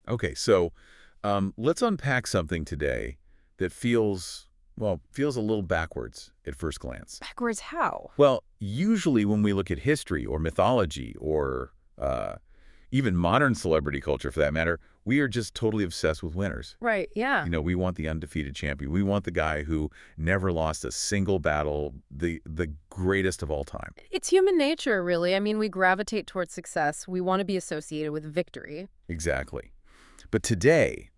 Okay, so let's unpack something today that feels a little backwards at first glance. Backwards how? Well, usually when we look at history or mythology or even modern celebrity culture for that matter, we are just totally obsessed with winners. Right, yeah. We want the undefeated champion. We want the guy who never lost a single battle, the greatest of all time. It's human nature, really. I mean, we gravitate towards success. We want to be associated with victory. Exactly. But today,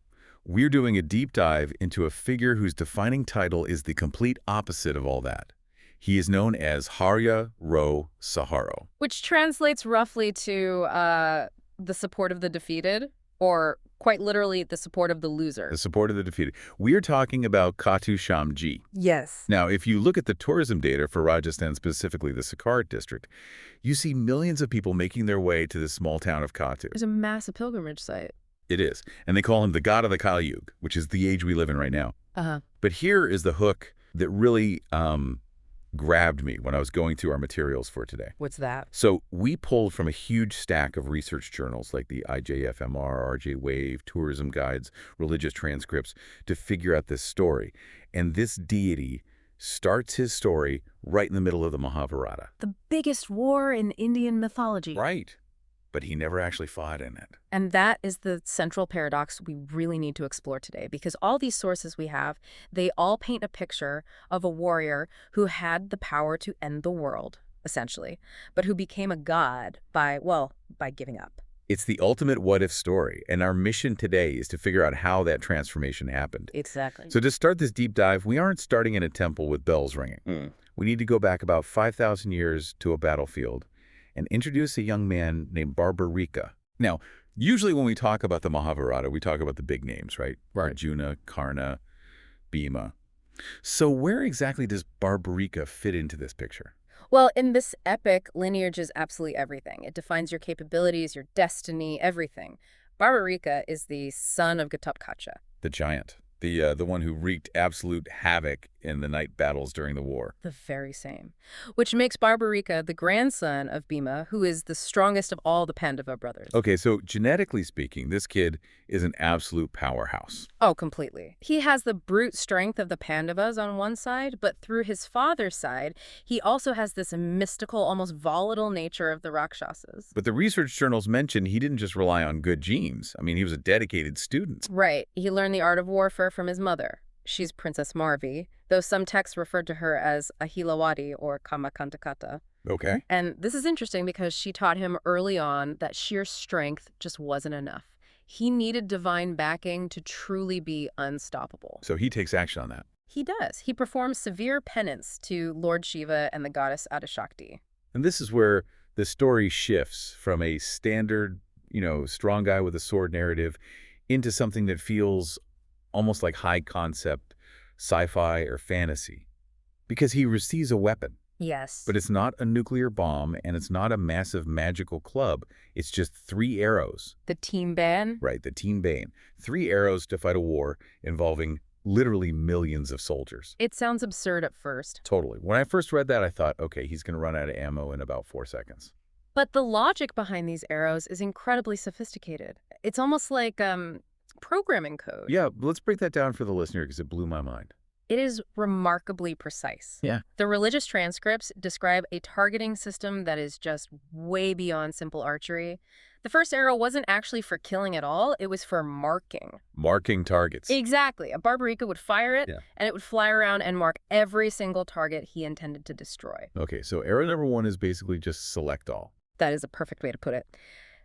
we're doing a deep dive into a figure whose defining title is the complete opposite of all that. He is known as Harya Ro Saharo, Which translates roughly to the support of the defeated, or quite literally, the support of the loser. the support of the defeated. We are talking about Khatu Shyam Ji. Yes. Now, if you look at the tourism data for Rajasthan, specifically the Sakar district, you see millions of people making their way to this small town of Khatu. There's a massive pilgrimage site. It is. And they call him the god of the Kali Yuga, which is the age we live in right now. Uh-huh. But here is the hook that really grabbed me when I was going through our materials for today. What's that? So we pulled from a huge stack of research journals like the IJFMR, RJ Wave, tourism guides, religious transcripts to figure out this story. And this deity starts his story right in the middle of the Mahabharata. The biggest war in Indian mythology. Right. But he never actually fought in it. And that is the central paradox we really need to explore today, because all these sources we have, they all paint a picture of a warrior who had the power to end the world, essentially, but who became a god by giving up. It's the ultimate what-if story, and our mission today is to figure out how that transformation happened. Exactly. So to start this deep dive, we aren't starting in a temple with bells ringing. We need to go back about 5,000 years to a battlefield and introduce a young man named Barbarika. Now, usually when we talk about the Mahabharata, we talk about the big names, right? Arjuna, Karna, Bhima. So where exactly does Barbarika fit into this picture? Well, in this epic, lineage is absolutely everything. It defines your capabilities, your destiny, everything. Barbarika is the son of Gatotkacha. The giant. The one who wreaked absolute havoc in the night battles during the war. The very same. Which makes Barbarika the grandson of Bhima, who is the strongest of all the Pandava brothers. Okay, so genetically speaking, this kid is an absolute powerhouse. Oh, completely. He has the brute strength of the Pandavas on one side, but through his father's side, he also has this mystical, almost volatile nature of the Rakshasas. But the research journals mentioned he didn't just rely on good genes. I mean, he was a dedicated student. Right. He learned the art of warfare from his mother. She's Princess Marvi, though some texts referred to her as Ahilawadi or Kamakantakata. Okay. And this is interesting because she taught him early on that sheer strength just wasn't enough. He needed divine backing to truly be unstoppable. So he takes action on that. He does. He performs severe penance to Lord Shiva and the goddess Adishakti. And this is where the story shifts from a standard, strong guy with a sword narrative into something that feels almost like high concept sci-fi or fantasy. Because he receives a weapon. Yes. But it's not a nuclear bomb, and it's not a massive magical club. It's just 3 arrows. The Team Ban? Right, the Team Bane. 3 arrows to fight a war involving literally millions of soldiers. It sounds absurd at first. Totally. When I first read that, I thought, okay, he's going to run out of ammo in about 4 seconds. But the logic behind these arrows is incredibly sophisticated. It's almost like programming code. Yeah, let's break that down for the listener because it blew my mind. It is remarkably precise. Yeah. The religious transcripts describe a targeting system that is just way beyond simple archery. The first arrow wasn't actually for killing at all. It was for marking. Marking targets. Exactly. A Barbarika would fire it, Yeah. and it would fly around and mark every single target he intended to destroy. Okay, so arrow number 1 is basically just select all. That is a perfect way to put it.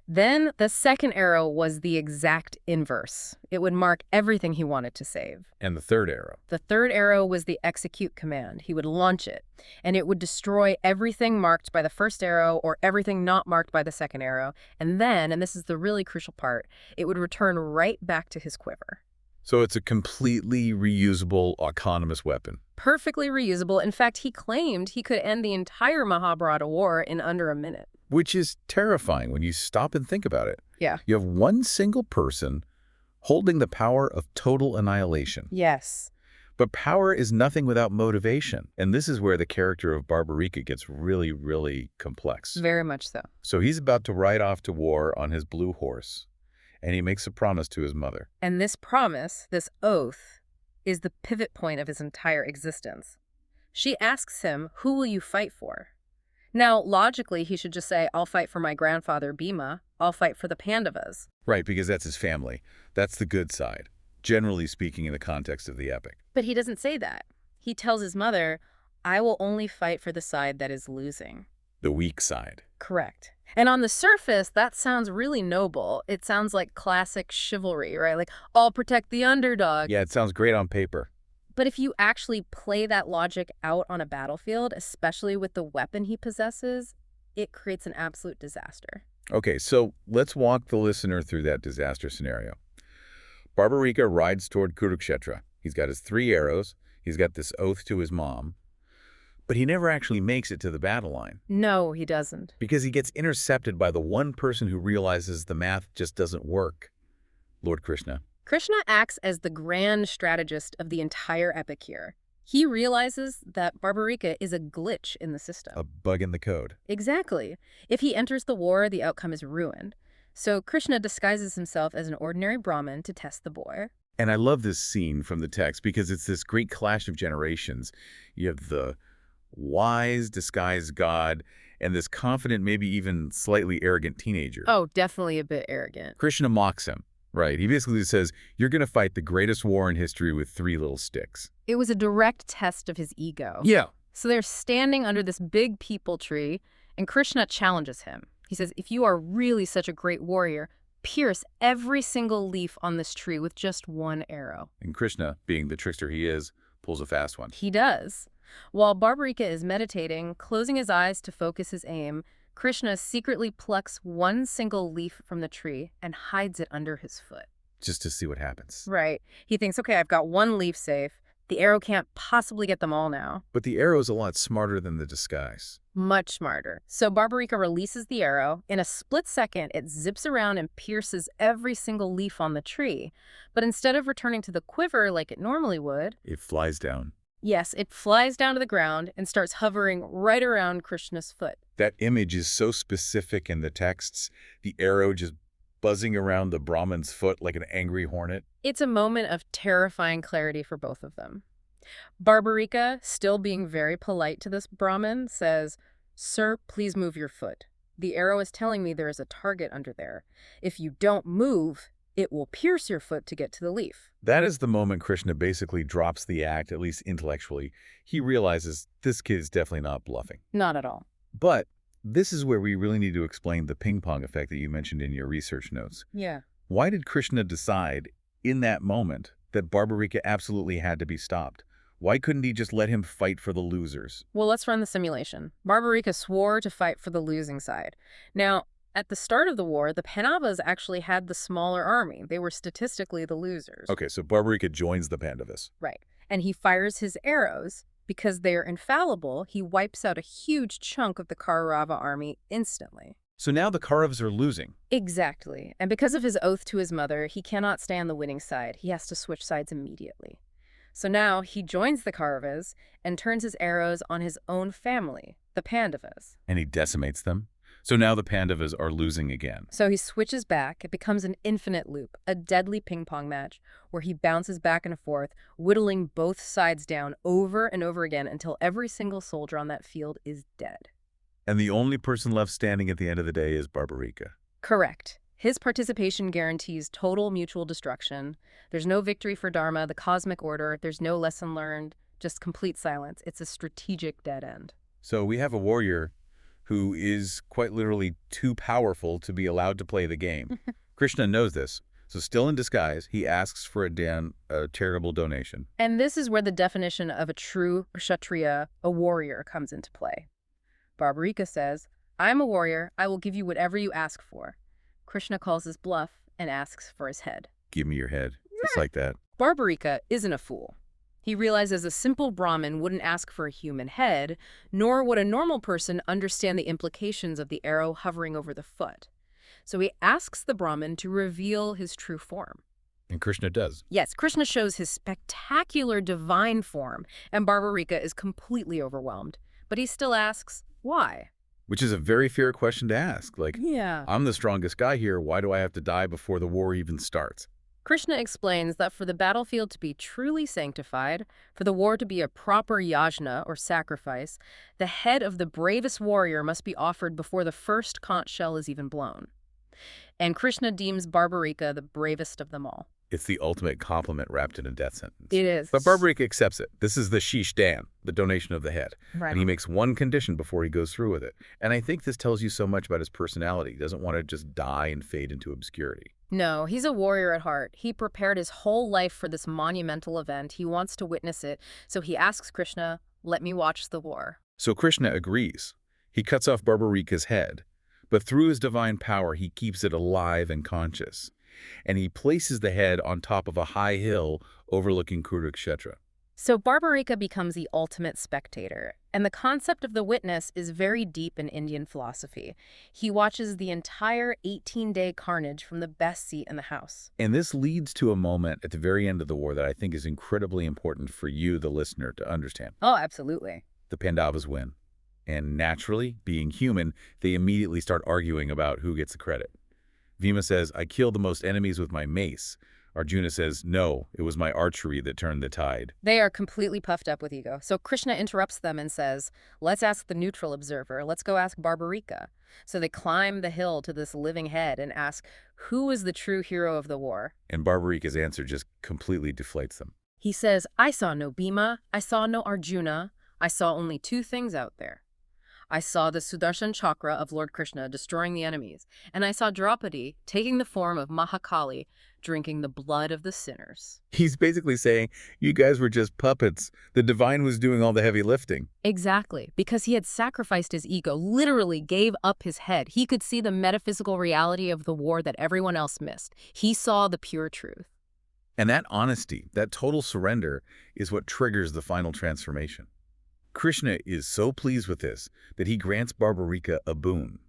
Then the second arrow was the exact inverse. It would mark everything he wanted to save. And the third arrow. The third arrow was the execute command. He would launch it, and it would destroy everything marked by the first arrow or everything not marked by the second arrow. And then, and this is the really crucial part, it would return right back to his quiver. So it's a completely reusable, autonomous weapon. Perfectly reusable. In fact, he claimed he could end the entire Mahabharata war in under a minute. Which is terrifying when you stop and think about it. Yeah. You have one single person holding the power of total annihilation. Yes. But power is nothing without motivation. And this is where the character of Barbarika gets really, really complex. Very much so. So he's about to ride off to war on his blue horse. And he makes a promise to his mother. And this promise, this oath, is the pivot point of his entire existence. She asks him, who will you fight for? Now, logically, he should just say, I'll fight for my grandfather, Bhima. I'll fight for the Pandavas. Right, because that's his family. That's the good side, generally speaking in the context of the epic. But he doesn't say that. He tells his mother, I will only fight for the side that is losing. The weak side. Correct. And on the surface, that sounds really noble. It sounds like classic chivalry, right? Like, I'll protect the underdog. Yeah, it sounds great on paper. But if you actually play that logic out on a battlefield, especially with the weapon he possesses, it creates an absolute disaster. Okay, so let's walk the listener through that disaster scenario. Barbarika rides toward Kurukshetra. He's got his 3 arrows. He's got this oath to his mom. But he never actually makes it to the battle line. No, he doesn't. Because he gets intercepted by the one person who realizes the math just doesn't work. Lord Krishna. Krishna acts as the grand strategist of the entire epic here. He realizes that Barbarika is a glitch in the system. A bug in the code. Exactly. If he enters the war, the outcome is ruined. So Krishna disguises himself as an ordinary Brahmin to test the boy. And I love this scene from the text because it's this great clash of generations. You have the wise disguised god and this confident, maybe even slightly arrogant teenager. Oh, definitely a bit arrogant. Krishna mocks him. Right. He basically says, you're going to fight the greatest war in history with 3 little sticks. It was a direct test of his ego. Yeah. So they're standing under this big peepal tree, and Krishna challenges him. He says, if you are really such a great warrior, pierce every single leaf on this tree with just 1 arrow. And Krishna, being the trickster he is, pulls a fast one. He does. While Barbarika is meditating, closing his eyes to focus his aim, Krishna secretly plucks 1 single leaf from the tree and hides it under his foot. Just to see what happens. Right. He thinks, okay, I've got 1 leaf safe. The arrow can't possibly get them all now. But the arrow's a lot smarter than the disguise. Much smarter. So Barbarika releases the arrow. In a split second, it zips around and pierces every single leaf on the tree. But instead of returning to the quiver like it normally would, it flies down. Yes, it flies down to the ground and starts hovering right around Krishna's foot. That image is so specific in the texts, the arrow just buzzing around the Brahmin's foot like an angry hornet. It's a moment of terrifying clarity for both of them. Barbarika, still being very polite to this Brahmin, says, Sir, please move your foot. The arrow is telling me there is a target under there. If you don't move, it will pierce your foot to get to the leaf. That is the moment Krishna basically drops the act, at least intellectually. He realizes this kid is definitely not bluffing. Not at all. But this is where we really need to explain the ping-pong effect that you mentioned in your research notes. Yeah. Why did Krishna decide in that moment that Barbarika absolutely had to be stopped? Why couldn't he just let him fight for the losers? Well, let's run the simulation. Barbarika swore to fight for the losing side. Now, at the start of the war, the Pandavas actually had the smaller army. They were statistically the losers. Okay, so Barbarika joins the Pandavas. Right. And he fires his arrows. Because they are infallible, he wipes out a huge chunk of the Kaurava army instantly. So now the Kauravas are losing. Exactly. And because of his oath to his mother, he cannot stay on the winning side. He has to switch sides immediately. So now he joins the Kauravas and turns his arrows on his own family, the Pandavas. And he decimates them. So now the Pandavas are losing again. So he switches back. It becomes an infinite loop, a deadly ping-pong match where he bounces back and forth, whittling both sides down over and over again until every single soldier on that field is dead. And the only person left standing at the end of the day is Barbarika. Correct. His participation guarantees total mutual destruction. There's no victory for Dharma, the cosmic order. There's no lesson learned, just complete silence. It's a strategic dead end. So we have a warrior who is quite literally too powerful to be allowed to play the game. Krishna knows this, so still in disguise, he asks for a charitable donation. And this is where the definition of a true kshatriya, a warrior, comes into play. Barbarika says, I'm a warrior, I will give you whatever you ask for. Krishna calls his bluff and asks for his head. Give me your head, just like that. Barbarika isn't a fool. He realizes a simple Brahmin wouldn't ask for a human head, nor would a normal person understand the implications of the arrow hovering over the foot. So he asks the Brahmin to reveal his true form. And Krishna does. Yes, Krishna shows his spectacular divine form, and Barbarika is completely overwhelmed. But he still asks, why? Which is a very fair question to ask. Like, Yeah. I'm the strongest guy here. Why do I have to die before the war even starts? Krishna explains that for the battlefield to be truly sanctified, for the war to be a proper yajna or sacrifice, the head of the bravest warrior must be offered before the first conch shell is even blown. And Krishna deems Barbarika the bravest of them all. It's the ultimate compliment wrapped in a death sentence. It is. But Barbarik accepts it. This is the sheesh dan, the donation of the head. Right. And he makes one condition before he goes through with it. And I think this tells you so much about his personality. He doesn't want to just die and fade into obscurity. No, he's a warrior at heart. He prepared his whole life for this monumental event. He wants to witness it, so he asks Krishna, "Let me watch the war." So Krishna agrees. He cuts off Barbarika's head, but through his divine power, he keeps it alive and conscious. And he places the head on top of a high hill overlooking Kurukshetra. So Barbarika becomes the ultimate spectator, and the concept of the witness is very deep in Indian philosophy. He watches the entire 18-day carnage from the best seat in the house. And this leads to a moment at the very end of the war that I think is incredibly important for you, the listener, to understand. Oh, absolutely. The Pandavas win. And naturally, being human, they immediately start arguing about who gets the credit. Bhima says, "I killed the most enemies with my mace." Arjuna says, "No, it was my archery that turned the tide." They are completely puffed up with ego. So Krishna interrupts them and says, "Let's ask the neutral observer. Let's go ask Barbarika." So they climb the hill to this living head and ask, who is the true hero of the war? And Barbarika's answer just completely deflates them. He says, "I saw no Bhima, I saw no Arjuna, I saw only two things out there. I saw the Sudarshan Chakra of Lord Krishna destroying the enemies, and I saw Draupadi taking the form of Mahakali, drinking the blood of the sinners." He's basically saying, you guys were just puppets. The divine was doing all the heavy lifting. Exactly, because he had sacrificed his ego, literally gave up his head. He could see the metaphysical reality of the war that everyone else missed. He saw the pure truth. And that honesty, that total surrender, is what triggers the final transformation. Krishna is so pleased with this that he grants Barbarika a boon.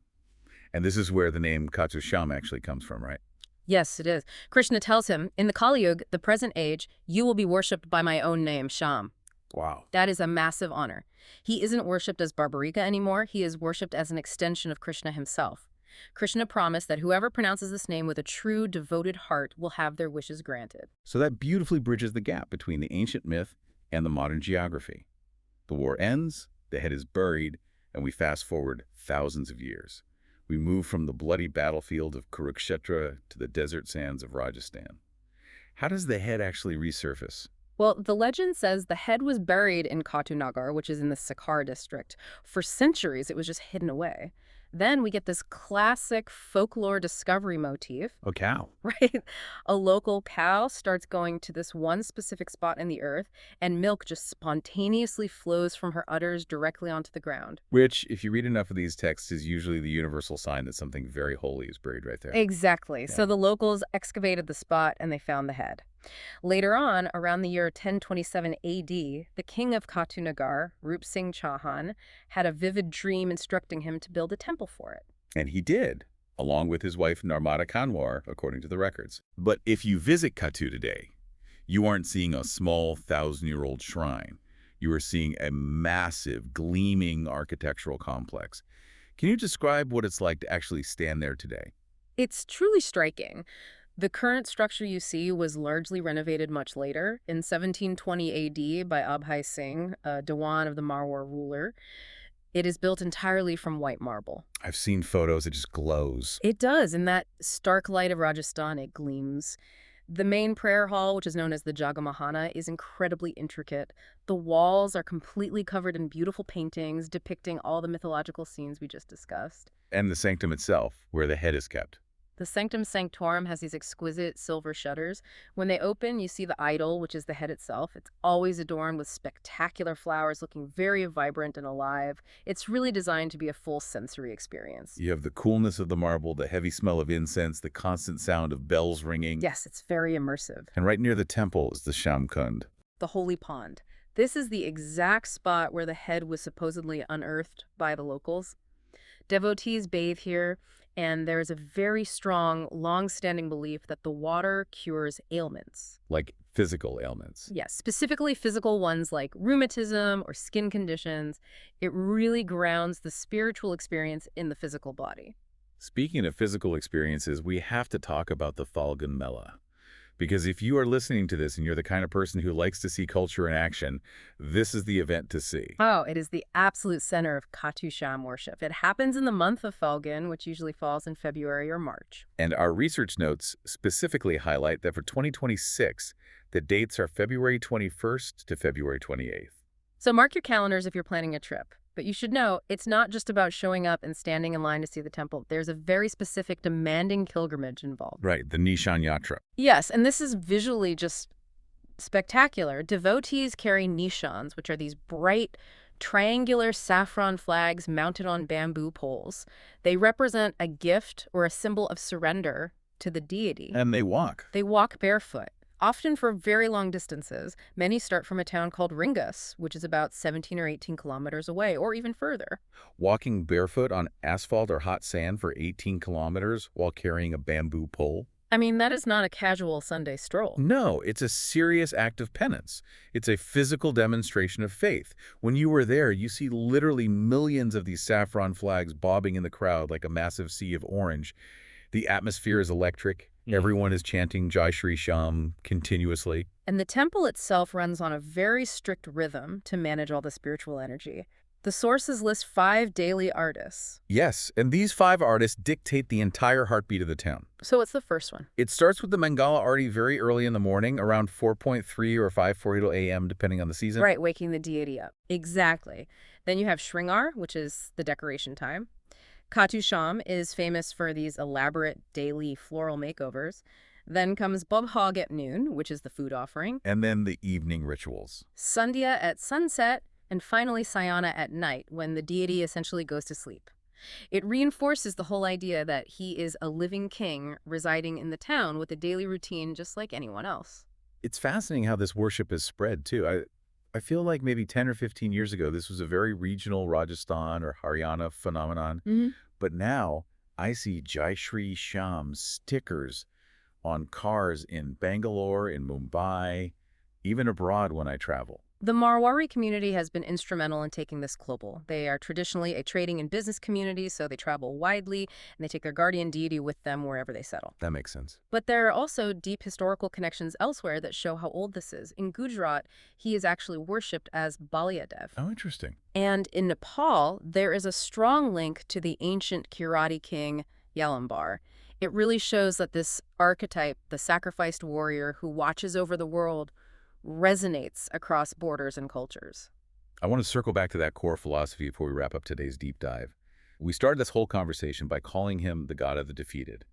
And this is where the name Khatu Shyam actually comes from, right? Yes, it is. Krishna tells him, in the Kali Yuga, the present age, you will be worshipped by my own name, Shyam. Wow. That is a massive honor. He isn't worshipped as Barbarika anymore. He is worshipped as an extension of Krishna himself. Krishna promised that whoever pronounces this name with a true, devoted heart will have their wishes granted. So that beautifully bridges the gap between the ancient myth and the modern geography. The war ends, the head is buried, and we fast forward thousands of years. We move from the bloody battlefield of Kurukshetra to the desert sands of Rajasthan. How does the head actually resurface? Well, the legend says the head was buried in Khatu Nagar, which is in the Sakar district. For centuries, it was just hidden away. Then we get this classic folklore discovery motif, A cow. right? A local cow starts going to this one specific spot in the earth, and milk just spontaneously flows from her udders directly onto the ground. Which, if you read enough of these texts, is usually the universal sign that something very holy is buried right there. Exactly. Yeah. So the locals excavated the spot and they found the head. Later on, around the year 1027 AD, the king of Khatu Nagar, Rup Singh Chauhan, had a vivid dream instructing him to build a temple for it. And he did, along with his wife Narmada Kanwar, according to the records. But if you visit Khatu today, you aren't seeing a small 1,000-year-old shrine. You are seeing a massive, gleaming architectural complex. Can you describe what it's like to actually stand there today? It's truly striking. The current structure you see was largely renovated much later, in 1720 AD by Abhay Singh, a Dewan of the Marwar ruler. It is built entirely from white marble. I've seen photos, it just glows. It does. In that stark light of Rajasthan, it gleams. The main prayer hall, which is known as the Jagamahana, is incredibly intricate. The walls are completely covered in beautiful paintings depicting all the mythological scenes we just discussed. And the sanctum itself, where the head is kept. The Sanctum Sanctorum has these exquisite silver shutters. When they open, you see the idol, which is the head itself. It's always adorned with spectacular flowers, looking very vibrant and alive. It's really designed to be a full sensory experience. You have the coolness of the marble, the heavy smell of incense, the constant sound of bells ringing. Yes, it's very immersive. And right near the temple is the Shyam Kund. The holy pond. This is the exact spot where the head was supposedly unearthed by the locals. Devotees bathe here, and there is a very strong, long-standing belief that the water cures ailments. Like Physical ailments. Yes, specifically physical ones like rheumatism or skin conditions. It really grounds the spiritual experience in the physical body. Speaking of physical experiences, we have to talk about the Falgun Mela. Because if you are listening to this and you're the kind of person who likes to see culture in action, this is the event to see. Oh, it is the absolute center of Khatu Shyam worship. It happens in the month of Falgun, which usually falls in February or March. And our research notes specifically highlight that for 2026, the dates are February 21st to February 28th. So mark your calendars if you're planning a trip. But you should know, it's not just about showing up and standing in line to see the temple. There's a very specific, demanding pilgrimage involved. Right, the Nishan Yatra. Yes, and this is visually just spectacular. Devotees carry nishans, which are these bright, triangular saffron flags mounted on bamboo poles. They represent a gift or a symbol of surrender to the deity. And they walk. They walk barefoot, often for very long distances. Many start from a town called Ringas, which is about 17 or 18 kilometers away, or even further. Walking barefoot on asphalt or hot sand for 18 kilometers while carrying a bamboo pole? I mean, that is not a casual Sunday stroll. No, it's a serious act of penance. It's a physical demonstration of faith. When you were there, you see literally millions of these saffron flags bobbing in the crowd like a massive sea of orange. The atmosphere is electric. Everyone is chanting Jai Shree Shyam continuously. And the temple itself runs on a very strict rhythm to manage all the spiritual energy. The sources list 5 daily artists. Yes, and these 5 artists dictate the entire heartbeat of the town. So what's the first one? It starts with the Mangala Arti very early in the morning, around 4:3 or 5:40 a.m., depending on the season. Right, waking the deity up. Exactly. Then you have Shringar, which is the decoration time. Khatu Shyam is famous for these elaborate daily floral makeovers. Then comes Bobhog at noon, which is the food offering. And then the evening rituals. Sandhya at sunset. And finally Sayana at night, when the deity essentially goes to sleep. It reinforces the whole idea that he is a living king residing in the town with a daily routine just like anyone else. It's fascinating how this worship is spread, too. I feel like maybe 10 or 15 years ago, this was a very regional Rajasthan or Haryana phenomenon. But now I see Jai Shree Shyam stickers on cars in Bangalore, in Mumbai, even abroad when I travel. The Marwari community has been instrumental in taking this global. They are traditionally a trading and business community, so they travel widely, and they take their guardian deity with them wherever they settle. That makes sense. But there are also deep historical connections elsewhere that show how old this is. In Gujarat, he is actually worshipped as Baliadev. Oh, interesting. And in Nepal, there is a strong link to the ancient Kirati king Yalambar. It really shows that this archetype, the sacrificed warrior who watches over the world, resonates across borders and cultures. I want to circle back to that core philosophy before we wrap up today's deep dive. We started this whole conversation by calling him the god of the defeated.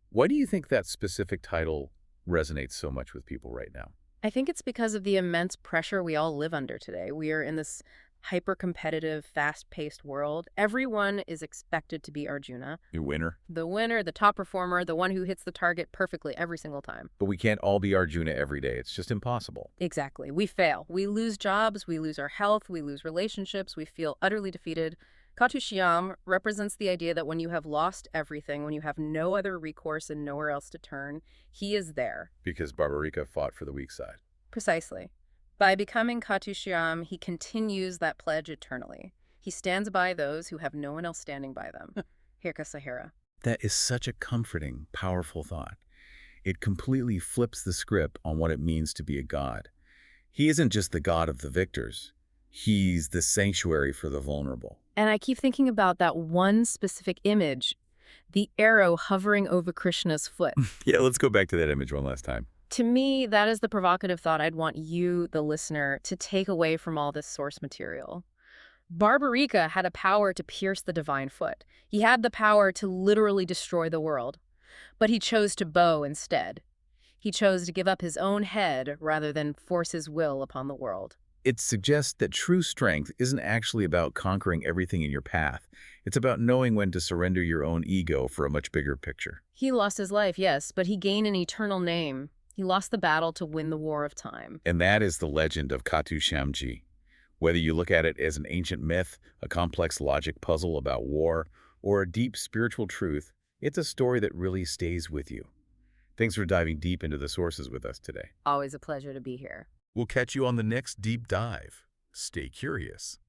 Why do you think that specific title resonates so much with people right now? I think it's because of the immense pressure we all live under today. We are in this hyper-competitive, fast-paced world. Everyone is expected to be Arjuna. The winner. The winner, the top performer, the one who hits the target perfectly every single time. But we can't all be Arjuna every day. It's just impossible. Exactly. We fail. We lose jobs, we lose our health, we lose relationships, we feel utterly defeated. Khatu Shyam represents the idea that when you have lost everything, when you have no other recourse and nowhere else to turn, he is there. Because Barbarika fought for the weak side. Precisely. By becoming Khatu Shyam, he continues that pledge eternally. He stands by those who have no one else standing by them. Hirka Sahara. That is such a comforting, powerful thought. It completely flips the script on what it means to be a god. He isn't just the god of the victors. He's the sanctuary for the vulnerable. And I keep thinking about that one specific image, the arrow hovering over Krishna's foot. Yeah, let's go back to that image one last time. To me, that is the provocative thought I'd want you, the listener, to take away from all this source material. Barbarika had a power to pierce the divine foot. He had the power to literally destroy the world. But he chose to bow instead. He chose to give up his own head rather than force his will upon the world. It suggests that true strength isn't actually about conquering everything in your path. It's about knowing when to surrender your own ego for a much bigger picture. He lost his life, yes, but he gained an eternal name. He lost the battle to win the war of time. And that is the legend of Khatu Shyam Ji. Whether you look at it as an ancient myth, a complex logic puzzle about war, or a deep spiritual truth, it's a story that really stays with you. Thanks for diving deep into the sources with us today. Always a pleasure to be here. We'll catch you on the next deep dive. Stay curious.